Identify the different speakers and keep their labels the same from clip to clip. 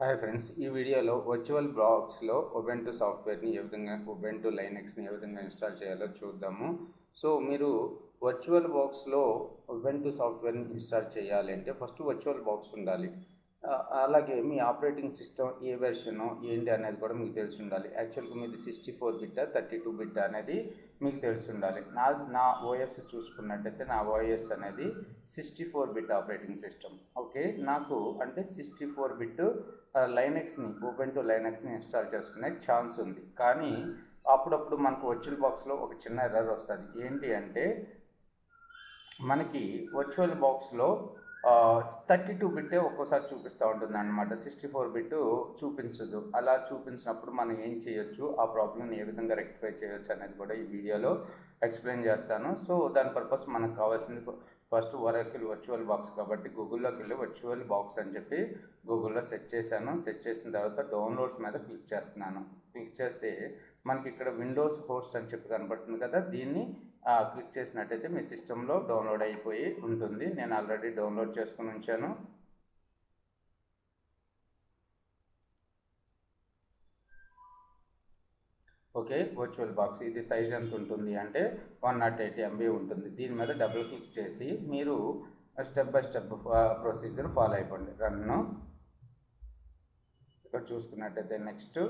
Speaker 1: Hi friends, ఈ వీడియోలో virtual బాక్స్లో ఉబుంటు సాఫ్ట్వేర్ని ఏ విధంగా ఉబుంటు లైనక్స్ని ఏ విధంగా ఇన్స్టాల్ చేయాలో చూద్దాము. సో మీరు వర్చువల్ బాక్స్లో ఉబుంటు సాఫ్ట్వేర్ని ఇన్స్టాల్ చేయాలి అంటే ఫస్ట్ వర్చువల్ బాక్స్ ఉండాలి. అలాగే మీ ఆపరేటింగ్ సిస్టమ్ ఏ వెర్షన్ ఏంటి అనేది కూడా మీకు తెలిసి ఉండాలి. యాక్చువల్గా మీది 64 బిట్ 32 బిట్ అనేది మీకు తెలిసి ఉండాలి. నా ఓఎస్ చూసుకున్నట్టయితే నా ఓఎస్ అనేది 64 బిట్ ఆపరేటింగ్ సిస్టమ్. ఓకే, నాకు అంటే 64 బిట్ లైనక్స్ని ఉబుంటు లైనక్స్ని ఇన్స్టాల్ చేసుకునే ఛాన్స్ ఉంది. కానీ అప్పుడప్పుడు మనకు వర్చువల్ బాక్స్లో ఒక చిన్న ఎర్రర్ వస్తుంది. ఏంటి అంటే మనకి వర్చువల్ బాక్స్లో 32 బిట్టే ఒక్కోసారి చూపిస్తూ ఉంటుంది అన్నమాట. 64 బిట్ చూపించదు. అలా చూపించినప్పుడు మనం ఏం చేయొచ్చు, ఆ ప్రాబ్లమ్ని ఏ విధంగా రెక్టిఫై చేయొచ్చు అనేది కూడా ఈ వీడియోలో ఎక్స్ప్లెయిన్ చేస్తాను. సో దాని పర్పస్ మనకు కావాల్సింది ఫస్ట్ వర్చువల్ బాక్స్ కాబట్టి గూగుల్లోకి వెళ్ళి వర్చువల్ బాక్స్ అని చెప్పి గూగుల్లో సెర్చ్ చేశాను. సెర్చ్ చేసిన తర్వాత డౌన్లోడ్స్ మీద క్లిక్ చేస్తున్నాను. క్లిక్ చేస్తే మనకి ఇక్కడ విండోస్ హోస్ట్ అని చెప్పి కనబడుతుంది కదా, దీన్ని క్లిక్ చేసినట్టయితే మీ సిస్టంలో డౌన్లోడ్ అయిపోయి ఉంటుంది. నేను ఆల్రెడీ డౌన్లోడ్ చేసుకుని ఉంచాను. ఓకే, వర్చువల్ బాక్స్ ఇది సైజ్ ఎంత ఉంటుంది అంటే 108 MB ఉంటుంది. దీని మీద డబుల్ క్లిక్ చేసి మీరు step by step procedure follow అయిపోండి. రన్ను ఇక్కడ చూసుకున్నట్టయితే నెక్స్ట్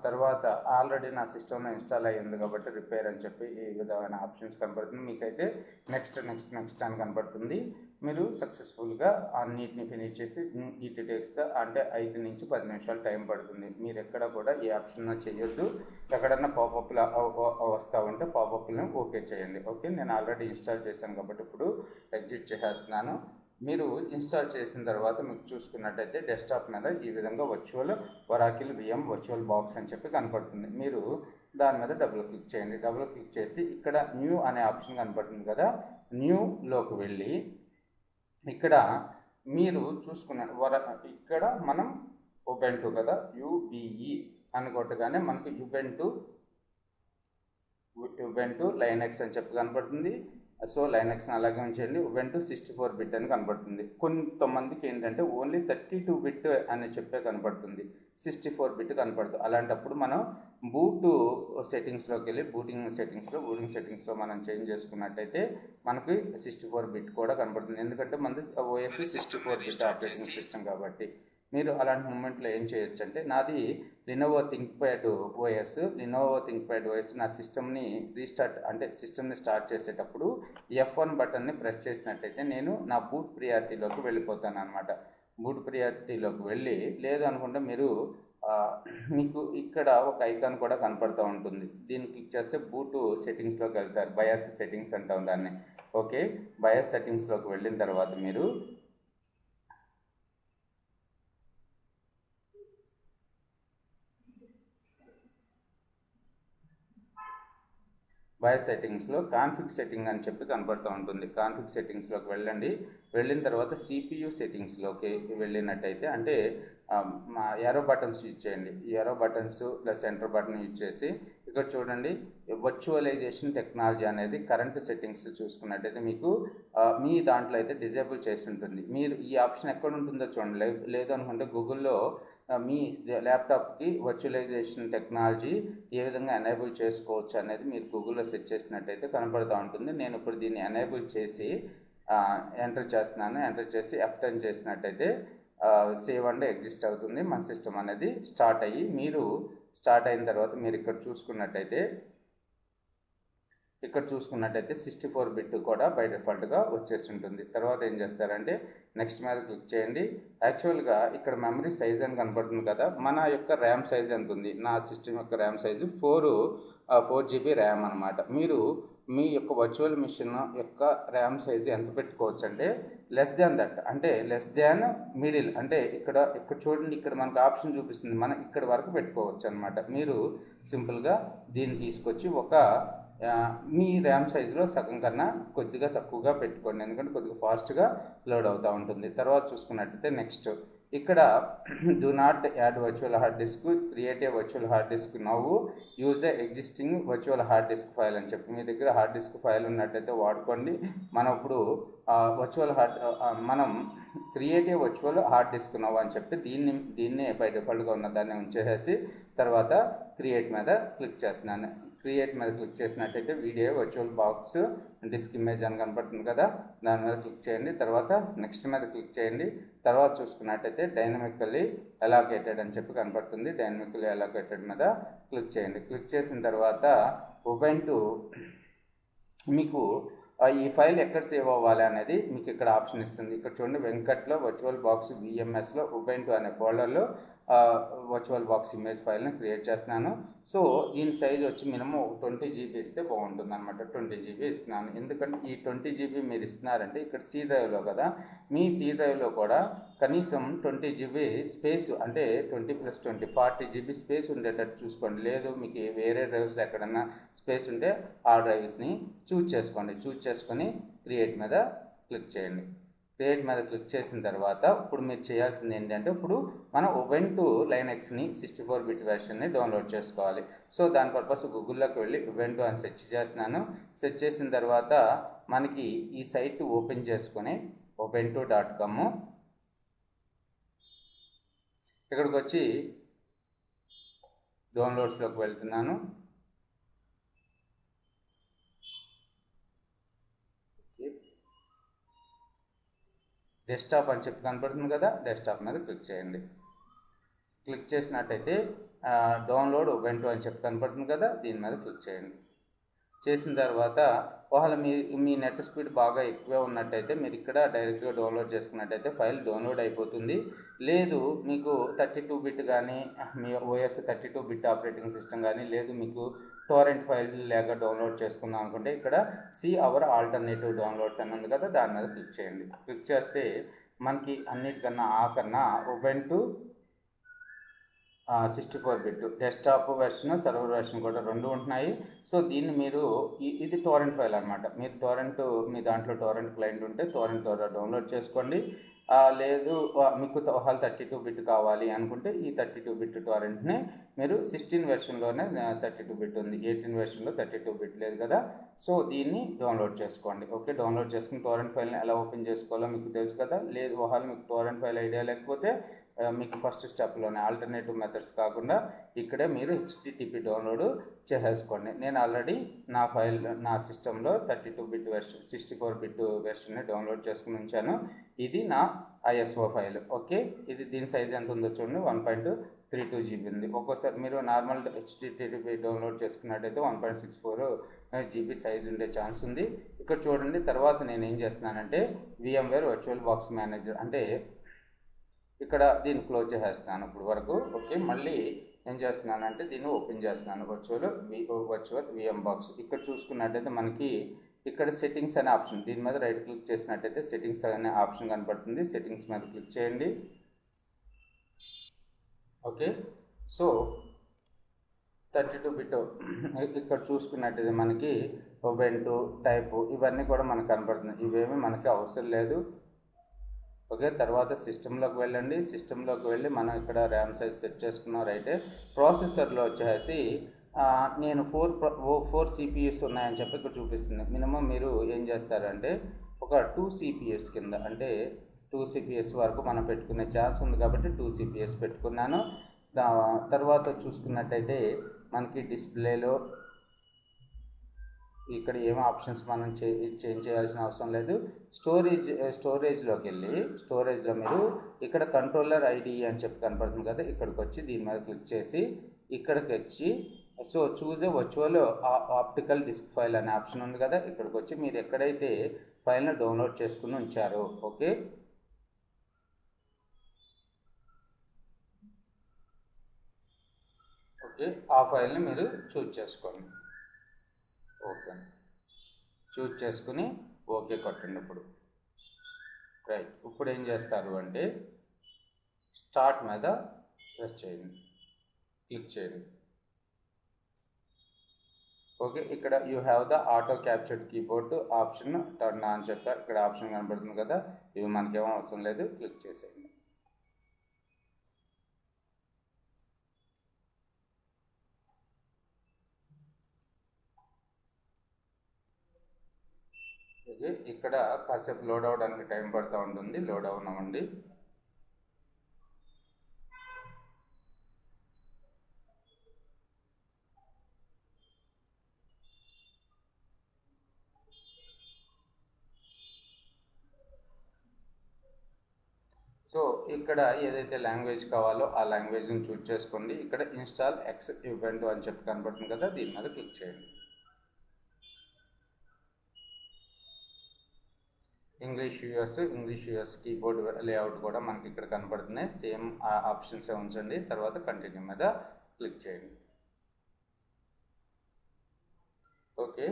Speaker 1: తర్వాత ఆల్రెడీ నా సిస్టంలో ఇన్స్టాల్ అయ్యింది కాబట్టి రిపేర్ అని చెప్పి ఈ విధమైన ఆప్షన్స్ కనబడుతుంది. మీకైతే నెక్స్ట్ నెక్స్ట్ నెక్స్ట్ అని కనబడుతుంది. మీరు సక్సెస్ఫుల్గా అన్నిటిని ఫినిష్ చేసి ఇట్ టేక్స్ అంటే 5 నుంచి 10 నిమిషాలు టైం పడుతుంది. మీరు ఎక్కడ కూడా ఏ ఆప్షన్ చేయొద్దు. ఎక్కడన్నా పాపప్లు వస్తూ ఉంటే పాపప్లను ఓకే చేయండి. ఓకే, నేను ఆల్రెడీ ఇన్స్టాల్ చేశాను కాబట్టి ఇప్పుడు ఎగ్జిట్ చేసేస్తున్నాను. మీరు ఇన్స్టాల్ చేసిన తర్వాత మీకు చూసుకున్నట్టయితే డెస్క్టాప్ మీద ఈ విధంగా ఒరాకిల్ VM వర్చువల్ బాక్స్ అని చెప్పి కనపడుతుంది. మీరు దాని మీద డబుల్ క్లిక్ చేయండి. డబుల్ క్లిక్ చేసి ఇక్కడ న్యూ అనే ఆప్షన్ కనపడుతుంది కదా, న్యూలోకి వెళ్ళి ఇక్కడ మీరు చూసుకున్న ఇక్కడ మనం ఉబుంటు కదా, UBE అని కొట్టగానే మనకు ఉబుంటు లైనక్స్ అని చెప్పి కనపడుతుంది. సో లైనక్స్ని అలాగే ఉంచండి. ఉబుంటు 64 బిట్ అని కనబడుతుంది. కొంతమందికి ఏంటంటే ఓన్లీ 32 బిట్ అని చెప్పే కనపడుతుంది, 64 బిట్ కనపడుతుంది. అలాంటప్పుడు మనం బూట్ సెట్టింగ్స్లోకి వెళ్ళి బూటింగ్ సెట్టింగ్స్లో మనం చేంజ్ చేసుకున్నట్టయితే మనకి 64 బిట్ కూడా కనపడుతుంది. ఎందుకంటే మనది ఓఎస్ 64 బిట్ ఆపరేటింగ్ సిస్టమ్ కాబట్టి. మీరు అలాంటి మూమెంట్లో ఏం చేయొచ్చు అంటే నాది లినోవో థింక్ప్యాడ్ ఓఎస్ నా సిస్టమ్ని రీస్టార్ట్ అంటే సిస్టమ్ని స్టార్ట్ చేసేటప్పుడు F1 బటన్ని ప్రెస్ చేసినట్టయితే నేను నా బూట్ ప్రియారిటీలోకి వెళ్ళిపోతాను అనమాట. బూట్ ప్రియారిటీలోకి వెళ్ళి లేదు అనుకుంటే మీరు మీకు ఇక్కడ ఒక ఐకాన్ కూడా కనపడుతూ ఉంటుంది. దీన్ని క్లిక్ చేస్తే బూట్ సెట్టింగ్స్లోకి వెళ్తారు. బయాస్ సెట్టింగ్స్ అంటాం దాన్ని. ఓకే, బయాస్ సెట్టింగ్స్లోకి వెళ్ళిన తర్వాత మీరు బయాస్ సెట్టింగ్స్లో కాన్ఫిగ్ సెట్టింగ్ అని చెప్పి కనపడుతూ ఉంటుంది. కాన్ఫిగ్ సెట్టింగ్స్లోకి వెళ్ళండి. వెళ్ళిన తర్వాత CPU సెట్టింగ్స్లోకి వెళ్ళినట్టయితే అంటే ఏరో బటన్స్ యూజ్ చేయండి. ఈ arrow buttons plus enter button use చేసి ఇక్కడ చూడండి వర్చువలైజేషన్ టెక్నాలజీ అనేది కరెంట్ సెట్టింగ్స్ చూసుకున్నట్టయితే మీకు మీ దాంట్లో అయితే డిజేబుల్ చేసి ఉంటుంది. మీరు ఈ ఆప్షన్ ఎక్కడ ఉంటుందో చూడండి. లేదు అనుకుంటే గూగుల్లో మీ ల్యాప్టాప్కి వర్చువలైజేషన్ టెక్నాలజీ ఏ విధంగా ఎనేబుల్ చేసుకోవచ్చు అనేది మీరు గూగుల్లో సెర్చ్ చేసినట్టయితే కనపడుతూ ఉంటుంది. నేను ఇప్పుడు దీన్ని ఎనేబుల్ చేసి ఎంటర్ చేస్తున్నాను. ఎంటర్ చేసి F10 చేసినట్టయితే సేవ్ అండ్ ఎగ్జిస్ట్ అవుతుంది. మన సిస్టమ్ అనేది స్టార్ట్ అయిన తర్వాత మీరు ఇక్కడ చూసుకున్నట్టయితే 64 బిట్ కూడా బై డిఫాల్ట్గా వచ్చేసి ఉంటుంది. తర్వాత ఏం చేస్తారంటే నెక్స్ట్ మీద క్లిక్ చేయండి. యాక్చువల్గా ఇక్కడ మెమరీ సైజ్ అని కనపడుతుంది కదా, మన యొక్క ర్యామ్ సైజ్ ఎంత ఉంది, నా సిస్టమ్ యొక్క ర్యామ్ సైజు 4 GB ర్యామ్ అనమాట. మీరు మీ యొక్క వర్చువల్ మిషన్ యొక్క ర్యామ్ సైజు ఎంత పెట్టుకోవచ్చు అంటే లెస్ దాన్ దట్, అంటే లెస్ దాన్ మిడిల్, అంటే ఇక్కడ చూడండి, ఇక్కడ మనకు ఆప్షన్ చూపిస్తుంది, మనం ఇక్కడ వరకు పెట్టుకోవచ్చు అనమాట. మీరు సింపుల్గా దీన్ని తీసుకొచ్చి మీ ర్యామ్ సైజులో సగం కన్నా కొద్దిగా తక్కువగా పెట్టుకోండి, ఎందుకంటే కొద్దిగా ఫాస్ట్గా లోడ్ అవుతూ ఉంటుంది. తర్వాత చూసుకున్నట్టయితే నెక్స్ట్ ఇక్కడ do not add virtual hard disk, create a virtual hard disk now, use the existing virtual hard disk file అని చెప్పి మీ దగ్గర హార్డ్ డిస్క్ ఫైల్ ఉన్నట్టయితే వాడుకోండి. మనం ఇప్పుడు వర్చువల్ హార్డ్ మనం create a virtual hard disc now అని చెప్పి దీన్నే బై డిఫాల్ట్గా ఉన్న దాన్ని ఉంచేసేసి తర్వాత క్రియేట్ మీద క్లిక్ చేస్తున్నాను. క్రియేట్ మీద క్లిక్ చేసినట్టయితే video virtual box disk image అని కనపడుతుంది కదా, దాని మీద క్లిక్ చేయండి. తర్వాత నెక్స్ట్ మీద క్లిక్ చేయండి. తర్వాత చూసుకున్నట్టయితే డైనమికల్లీ అలోకేటెడ్ అని చెప్పి కనపడుతుంది. డైనమికల్లీ అలోకేటెడ్ మీద క్లిక్ చేయండి. క్లిక్ చేసిన తర్వాత ఉబుంటు మీకు ఈ ఫైల్ ఎక్కడ సేవ్ అవ్వాలి అనేది మీకు ఇక్కడ ఆప్షన్ ఇస్తుంది. ఇక్కడ చూడండి, వెంకట్లో వర్చువల్ బాక్స్ విఎంఎస్లో ఉబుంటు అనే ఫోల్డర్లో వర్చువల్ బాక్స్ ఇమేజ్ ఫైల్ని క్రియేట్ చేస్తున్నాను. సో దీని సైజ్ వచ్చి మినిమం 20 GB ఇస్తే బాగుంటుంది అనమాట. 20 GB ఇస్తున్నాను. ఎందుకంటే ఈ 20 GB మీరు ఇస్తున్నారంటే ఇక్కడ సి డ్రైవ్లో కదా, మీ సి డ్రైవ్లో కూడా కనీసం 20 GB స్పేస్, అంటే 20 + 20 40 GB స్పేస్ ఉండేటట్టు చూసుకోండి. లేదు మీకు వేరే డ్రైవ్స్లో ఎక్కడన్నా స్పేస్ ఉంటే ఆ డ్రైవ్స్ని చూజ్ చేసుకోండి. చూజ్ చేసుకొని క్రియేట్ మీద క్లిక్ చేయండి. క్రియేట్ మీద క్లిక్ చేసిన తర్వాత ఇప్పుడు మీరు చేయాల్సింది ఏంటంటే, ఇప్పుడు మనం ఉబుంటు లైనక్స్ని 64-bit వెర్షన్ని డౌన్లోడ్ చేసుకోవాలి. సో దాని పర్పస్ గూగుల్లోకి వెళ్ళి ఉబుంటు అని సెర్చ్ చేస్తున్నాను. సెర్చ్ చేసిన తర్వాత మనకి ఈ సైట్ ఓపెన్ చేసుకొని ubuntu.com ఇక్కడికి వచ్చి డౌన్లోడ్స్లోకి వెళ్తున్నాను. డెస్క్టాప్ అని చెప్పి కనపడుతుంది కదా, డెస్క్టాప్ మీద క్లిక్ చేయండి. క్లిక్ చేసినట్టయితే డౌన్లోడ్ ఉబుంటు అని చెప్పి కనపడుతుంది కదా, దీని మీద క్లిక్ చేయండి. చేసిన తర్వాత ఒకవేళ మీ నెట్ స్పీడ్ బాగా ఎక్కువే ఉన్నట్టయితే మీరు ఇక్కడ డైరెక్ట్గా డౌన్లోడ్ చేసుకున్నట్టయితే ఫైల్ డౌన్లోడ్ అయిపోతుంది. లేదు మీకు 32-bit కానీ, మీ OS 32-bit ఆపరేటింగ్ సిస్టమ్ కానీ, లేదు మీకు టోరెంట్ ఫైల్ లేక డౌన్లోడ్ చేసుకుందాం అనుకుంటే ఇక్కడ సీ అవర్ ఆల్టర్నేటివ్ డౌన్లోడ్స్ అని ఉంది కదా, దాని మీద క్లిక్ చేయండి. క్లిక్ చేస్తే మనకి అన్నిటికన్నా ఆఖరణ Ubuntu 64-bit desktop version, server version కూడా రెండు ఉంటున్నాయి. సో దీన్ని మీరు ఇది టోరెంట్ ఫైల్ అనమాట. మీరు మీ దాంట్లో టోరెంట్ క్లయింట్ ఉంటే టోరెంట్ ద్వారా డౌన్లోడ్ చేసుకోండి. లేదు మీకు 32-bit కావాలి అనుకుంటే ఈ 32-bit టోరెంట్ని మీరు 16 వెర్షన్లోనే 32-bit ఉంది, 18 వెర్షన్లో 32-bit లేదు కదా. సో దీన్ని డౌన్లోడ్ చేసుకోండి. ఓకే, డౌన్లోడ్ చేసుకుని టోరెంట్ ఫైల్ని ఎలా ఓపెన్ చేసుకోవాలో మీకు తెలుసు కదా. లేదు ఒకవేళ మీకు టోరెంట్ ఫైల్ ఐడియా లేకపోతే మీకు ఫస్ట్ స్టెప్లోనే ఆల్టర్నేటివ్ మెథడ్స్ కాకుండా ఇక్కడే మీరు HTTP డౌన్లోడ్ చేసేసుకోండి. నేను ఆల్రెడీ నా సిస్టంలో 32-bit వెర్షన్ 64-bit వెర్షన్ని డౌన్లోడ్ చేసుకుని ఉంచాను. ఇది నా ISO ఫైల్. ఓకే, దీని సైజ్ ఎంత ఉందో చూడండి, 1.32 GB ఉంది. ఒక్కోసారి మీరు నార్మల్ HTTP డౌన్లోడ్ చేసుకున్నట్టయితే 1.64 GB సైజ్ ఉండే ఛాన్స్ ఉంది. ఇక్కడ చూడండి, తర్వాత నేను ఏం చేస్తున్నానంటే VMware వర్చువల్ బాక్స్ మేనేజర్ అంటే ఇక్కడ దీన్ని క్లోజ్ చేసేస్తున్నాను ఇప్పుడు వరకు. ఓకే, మళ్ళీ ఏం చేస్తున్నానంటే దీన్ని ఓపెన్ చేస్తున్నాను, వర్చువల్ VM బాక్స్. ఇక్కడ చూసుకున్నట్టయితే మనకి ఇక్కడ సెట్టింగ్స్ అనే ఆప్షన్, దీని మీద రైట్ క్లిక్ చేసినట్టయితే సెట్టింగ్స్ అనే ఆప్షన్ కనపడుతుంది. సెట్టింగ్స్ మీద క్లిక్ చేయండి. ఓకే, సో 32-bit ఇక్కడ చూసుకున్నట్టయితే మనకి ఉబుంటు టైపు ఇవన్నీ కూడా మనకు కనపడుతున్నాయి. ఇవేమీ మనకి అవసరం లేదు. ఓకే, తర్వాత సిస్టంలోకి వెళ్ళండి. సిస్టంలోకి వెళ్ళి మనం ఇక్కడ ర్యామ్ సైజ్ సెట్ చేసుకున్నాం. రైటే ప్రాసెసర్లో వచ్చేసి నేను 4 CPUs ఉన్నాయని చెప్పి ఇక్కడ చూపిస్తుంది. మినిమం మీరు ఏం చేస్తారంటే ఒక 2 CPUs కింద, అంటే 2 CPUs వరకు మనం పెట్టుకునే ఛాన్స్ ఉంది కాబట్టి 2 CPUs పెట్టుకున్నాను. తర్వాత చూసుకున్నట్టయితే మనకి డిస్ప్లేలో ఇక్కడ ఏమో ఆప్షన్స్ మనం చేంజ్ చేయాల్సిన అవసరం లేదు. స్టోరేజ్లోకి వెళ్ళి స్టోరేజ్లో మీరు ఇక్కడ కంట్రోలర్ ID అని చెప్పి కనపడుతుంది కదా, ఇక్కడికి వచ్చి దీని మీద క్లిక్ చేసి ఇక్కడికి వచ్చి so choose a virtual optical disk file అనే ఆప్షన్ ఉంది కదా, ఇక్కడికి వచ్చి మీరు ఎక్కడైతే ఫైల్ని డౌన్లోడ్ చేసుకుని ఉంచారో ఓకే ఆ ఫైల్ని మీరు చూజ్ చేసుకోండి. ఓకే, చూజ్ చేసుకుని ఓకే కొట్టండి. రైట్, ఇప్పుడు ఏం చేస్తారు అంటే స్టార్ట్ మీద ప్రెస్ చేయండి, క్లిక్ చేయండి. ఓకే, ఇక్కడ you have the auto captured keyboard option turn on చెప్పారు. ఇక్కడ ఆప్షన్ కనబడుతుంది కదా, ఇవి మనకేమో అవసరం లేదు, క్లిక్ చేసేయండి. ఓకే, ఇక్కడ కాసేపు లోడ్ అవ్వడానికి టైం పడుతూ ఉంటుంది. లోడ్ అవ్వనివ్వండి. సో ఇక్కడ ఏదైతే లాంగ్వేజ్ కావాలో ఆ లాంగ్వేజ్ని చూజ్ చేసుకోండి. ఇక్కడ ఇన్స్టాల్ ఎక్స్ ఉబుంటు అని చెప్పి కనబడుతుంది కదా, దీని మీద క్లిక్ చేయండి. ఇంగ్లీష్ యూఎస్ కీబోర్డ్ లేఅవుట్ కూడా మనకి ఇక్కడ కనబడుతున్నాయి. సేమ్ ఆప్షన్స్ ఉంచండి. తర్వాత కంటిన్యూ మీద క్లిక్ చేయండి. ఓకే,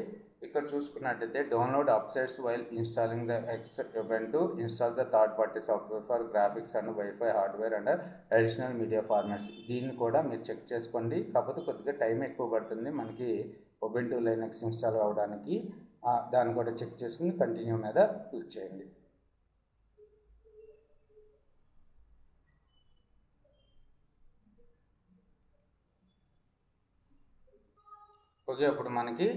Speaker 1: ఇక్కడ చూసుకున్నట్టయితే download upsets while installing the X Ubuntu, install the third party software for graphics and wifi hardware and additional media formats. దీన్ని కూడా మీరు చెక్ చేసుకోండి. కాకపోతే కొద్దిగా టైం ఎక్కువ పడుతుంది మనకి ఉబుంటు లైనక్స్ ఇన్స్టాల్ అవ్వడానికి. దాన్ని కూడా చెక్ చేసుకుని కంటిన్యూ మీద క్లిక్ చేయండి. ఓకే, అప్పుడు మనకి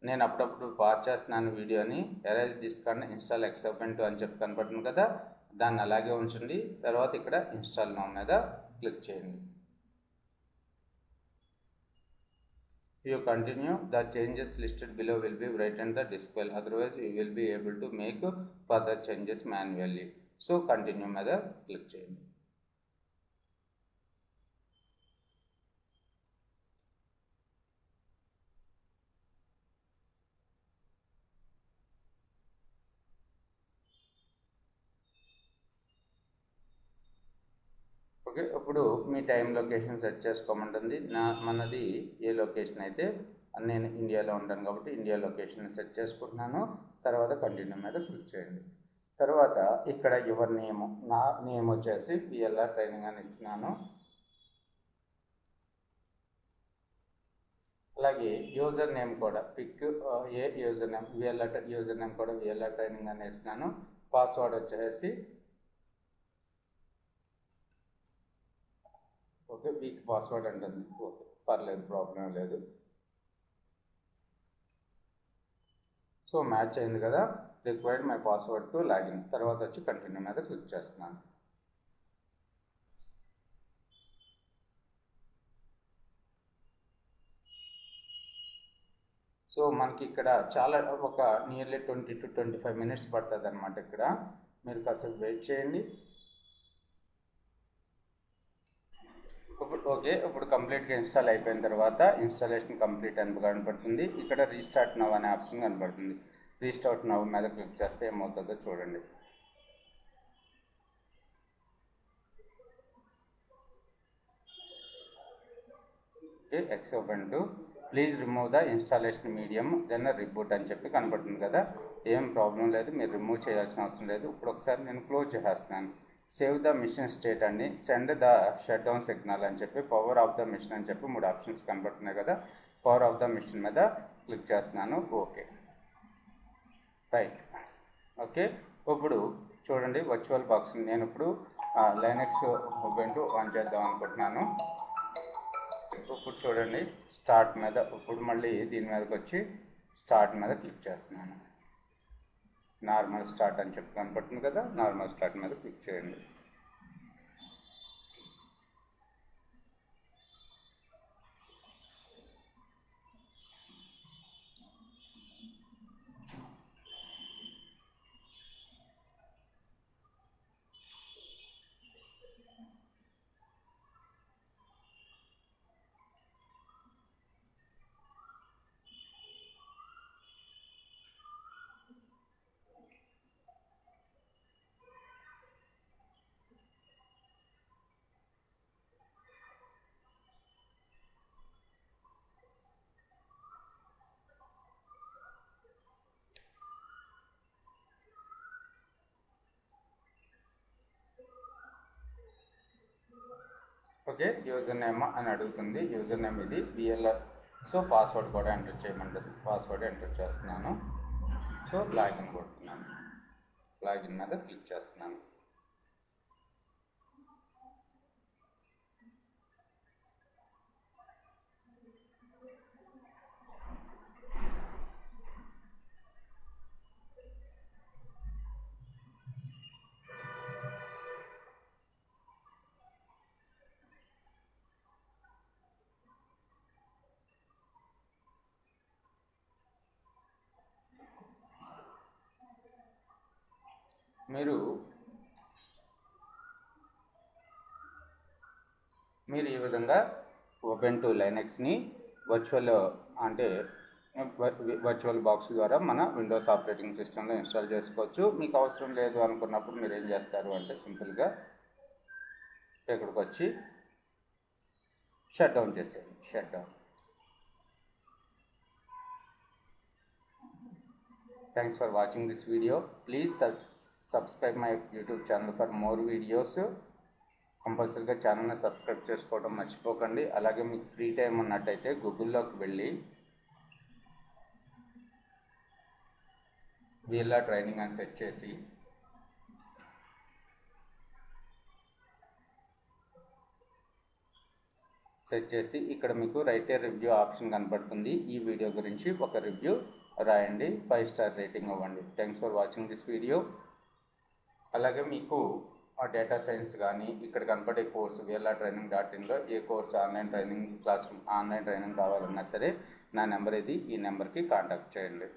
Speaker 1: నేను అప్పుడప్పుడు పాజ్ చేస్తున్నాను వీడియోని. Erase disk and install Xubuntu అని చెప్పి కనపడుతుంది కదా, దాన్ని అలాగే ఉంచండి. తర్వాత ఇక్కడ ఇన్స్టాల్ నౌ మీద క్లిక్ చేయండి. If you continue, the changes listed below will be brightened the display. Otherwise, you will be able to make further changes manually. So, continue మీద click చేయండి. ఓకే, ఇప్పుడు మీ టైం లొకేషన్ సెట్ చేసుకోమంటుంది. మనది ఏ location అయితే, నేను ఇండియాలో ఉంటాను కాబట్టి ఇండియా లొకేషన్ సెట్ చేసుకుంటున్నాను. తర్వాత కంటిన్యూ మీద క్లిక్ చేయండి. తర్వాత ఇక్కడ యువర్ నేమ్, నా నేమ్ వచ్చేసి విఎల్ఆర్ ట్రైనింగ్ అని ఇస్తున్నాను. అలాగే యూజర్ నేమ్ కూడా pick a user name user name కూడా విఎల్ఆర్ ట్రైనింగ్ అని ఇస్తున్నాను. పాస్వర్డ్ వచ్చేసి ఓకే, వీక్ పాస్వర్డ్ అంటుంది. ఓకే, పర్లేదు, ప్రాబ్లం లేదు. సో మ్యాచ్ అయింది కదా. Required my password to login. తర్వాత వచ్చి కంటిన్యూ మీద క్లిక్ చేస్తున్నాను. సో మనకి ఇక్కడ చాలా ఒక నియర్లీ 20 to 25 minutes పడుతుంది అనమాట. ఇక్కడ మీరు కాసేపు వెయిట్ చేయండి. ఓకే, ఇప్పుడు కంప్లీట్గా ఇన్స్టాల్ అయిపోయిన తర్వాత ఇన్స్టాలేషన్ కంప్లీట్ అని కనపడుతుంది. ఇక్కడ రీస్టార్ట్ నవ్ అనే ఆప్షన్ కనపడుతుంది. రీస్టార్ట్ నవ్ మీద క్లిక్ చేస్తే ఏమవుతుందో చూడండి. Okay, Xubuntu please remove the installation medium then reboot అని చెప్పి కనపడుతుంది కదా. ఏం ప్రాబ్లం లేదు, మీరు రిమూవ్ చేయాల్సిన అవసరం లేదు. ఇప్పుడు ఒకసారి నేను క్లోజ్ చేసేస్తున్నాను. సేవ్ ద మిషన్ స్టేట్ అని, send the shut down signal అని చెప్పి, పవర్ ఆఫ్ ద మిషన్ అని చెప్పి 3 ఆప్షన్స్ కనబడుతున్నాయి కదా. పవర్ ఆఫ్ ద మిషన్ మీద క్లిక్ చేస్తున్నాను. Okay, right. ఓకే, ఇప్పుడు చూడండి వర్చువల్ బాక్స్ నేను ఇప్పుడు లైనక్స్ ఉబుంటు ఆన్ చేద్దాం అనుకుంటున్నాను. ఇప్పుడు చూడండి స్టార్ట్ మీద, ఇప్పుడు మళ్ళీ దీని మీదకి వచ్చి స్టార్ట్ మీద క్లిక్ చేస్తున్నాను. నార్మల్ స్టార్ట్ అని చెప్పి కనపడుతుంది కదా, నార్మల్ స్టార్ట్ మీద క్లిక్ చేయండి. ఓకే, యూజర్ నేమ్ అని అడుగుతుంది. యూజర్ నేమ్ ఇది విఎల్ఆర్. సో పాస్వర్డ్ కూడా ఎంటర్ చేయమంటుంది. పాస్వర్డ్ ఎంటర్ చేస్తున్నాను. సో లాగిన్ కొడుతున్నాను. లాగిన్ మీద క్లిక్ చేస్తున్నాను. మీరు ఈ విధంగా ఉబుంటూ లైనక్స్ని వర్చువల్ బాక్స్ ద్వారా మన విండోస్ ఆపరేటింగ్ సిస్టంలో ఇన్స్టాల్ చేసుకోవచ్చు. మీకు అవసరం లేదు అనుకున్నప్పుడు మీరు ఏం చేస్తారు అంటే సింపుల్గా ఇక్కడికి వచ్చి షట్ డౌన్ చేసేయండి. Shut down. Thanks for watching this video. Please subscribe my YouTube channel for more videos. కంపల్సరీగా ఛానల్ని సబ్స్క్రైబ్ చేసుకోవడం మర్చిపోకండి. అలాగే మీకు ఫ్రీ టైం ఉన్నట్టయితే గూగుల్లోకి వెళ్ళి VLR ట్రైనింగ్ అని సెర్చ్ చేసి ఇక్కడ మీకు రైట్ ఏ రివ్యూ ఆప్షన్ కనపడుతుంది. ఈ వీడియో గురించి ఒక రివ్యూ రాయండి, 5 స్టార్ రేటింగ్ ఇవ్వండి. Thanks for watching this video. అలాగే మీకు డేటా సైన్స్ కానీ ఇక్కడ కనపడే కోర్సు VLRtraining.inలో ఏ కోర్సు ఆన్లైన్ ట్రైనింగ్ కావాలన్నా సరే నా నెంబర్ ఇది, ఈ నెంబర్కి కాంటాక్ట్ చేయండి.